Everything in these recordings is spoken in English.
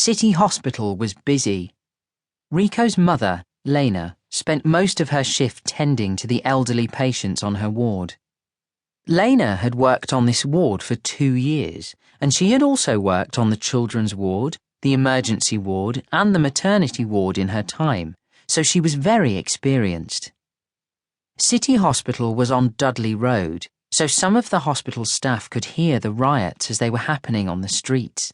City Hospital was busy. Rico's mother, Lena, spent most of her shift tending to the elderly patients on her ward. Lena had worked on this ward for 2 years, and she had also worked on the children's ward, the emergency ward, and the maternity ward in her time, so she was very experienced. City Hospital was on Dudley Road, so some of the hospital staff could hear the riots as they were happening on the streets.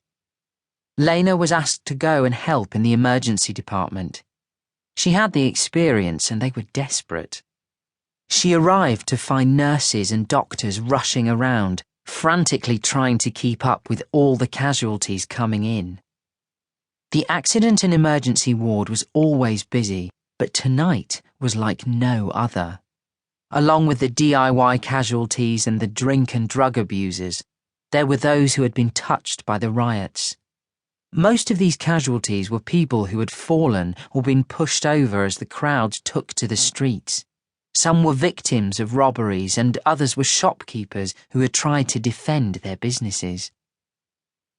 Lena was asked to go and help in the emergency department. She had the experience and they were desperate. She arrived to find nurses and doctors rushing around, frantically trying to keep up with all the casualties coming in. The accident and emergency ward was always busy, but tonight was like no other. Along with the DIY casualties and the drink and drug abusers, there were those who had been touched by the riots. Most of these casualties were people who had fallen or been pushed over as the crowds took to the streets. Some were victims of robberies and others were shopkeepers who had tried to defend their businesses.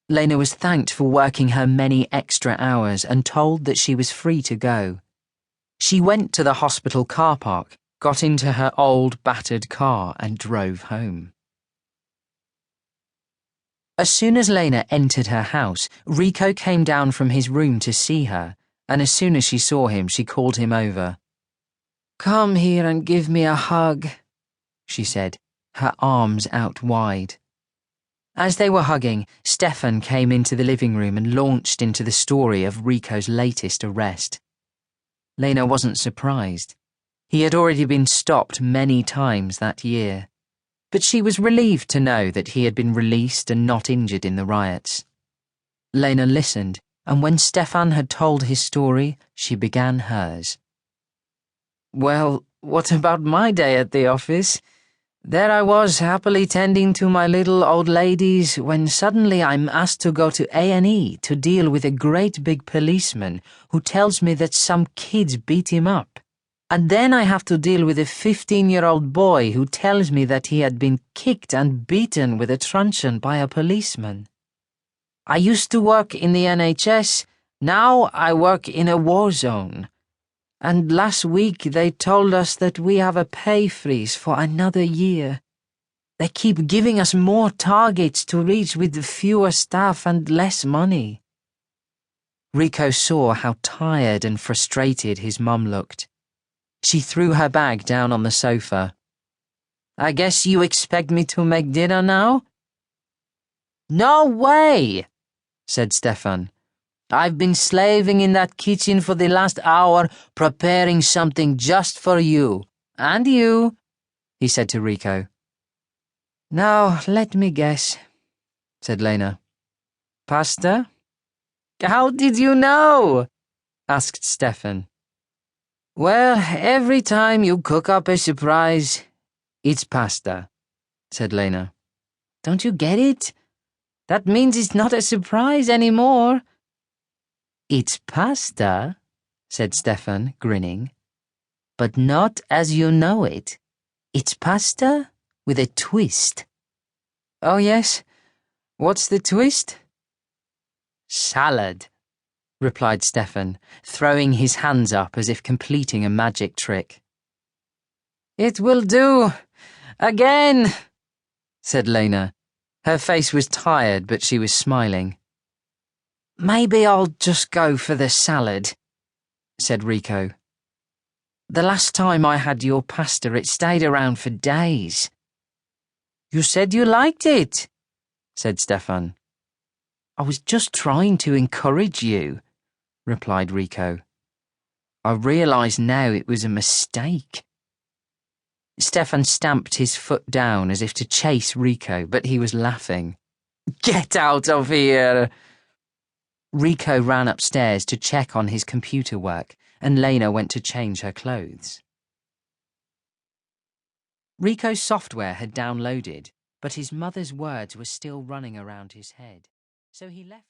Lena was thanked for working her many extra hours and told that she was free to go. She went to the hospital car park, got into her old, battered car and drove home. As soon as Lena entered her house, Rico came down from his room to see her, and as soon as she saw him, she called him over. "Come here and give me a hug," she said, her arms out wide. As they were hugging, Stefan came into the living room and launched into the story of Rico's latest arrest. Lena wasn't surprised. He had already been stopped many times that year. But she was relieved to know that he had been released and not injured in the riots. Lena listened, and when Stefan had told his story, she began hers. "Well, what about my day at the office? There I was, happily tending to my little old ladies, when suddenly I'm asked to go to A&E to deal with a great big policeman who tells me that some kids beat him up. And then I have to deal with a 15-year-old boy who tells me that he had been kicked and beaten with a truncheon by a policeman. I used to work in the NHS, now I work in a war zone. And last week they told us that we have a pay freeze for another year. They keep giving us more targets to reach with fewer staff and less money." Rico saw how tired and frustrated his mum looked. She threw her bag down on the sofa. "I guess you expect me to make dinner now?" "No way," said Stefan. "I've been slaving in that kitchen for the last hour preparing something just for you. And you," he said to Rico. "Now, let me guess," said Lena. "Pasta?" "How did you know?" asked Stefan. "Well, every time you cook up a surprise, it's pasta," said Lena. "Don't you get it? That means it's not a surprise anymore." "It's pasta," said Stefan, grinning. "But not as you know it. It's pasta with a twist." "Oh yes? What's the twist?" "Salad," replied Stefan, throwing his hands up as if completing a magic trick. "It will do. Again," said Lena. Her face was tired, but she was smiling. "Maybe I'll just go for the salad," said Rico. "The last time I had your pasta, it stayed around for days." "You said you liked it," said Stefan. "I was just trying to encourage you," replied Rico. "I realise now it was a mistake." Stefan stamped his foot down as if to chase Rico, but he was laughing. "Get out of here!" Rico ran upstairs to check on his computer work, and Lena went to change her clothes. Rico's software had downloaded, but his mother's words were still running around his head, so he left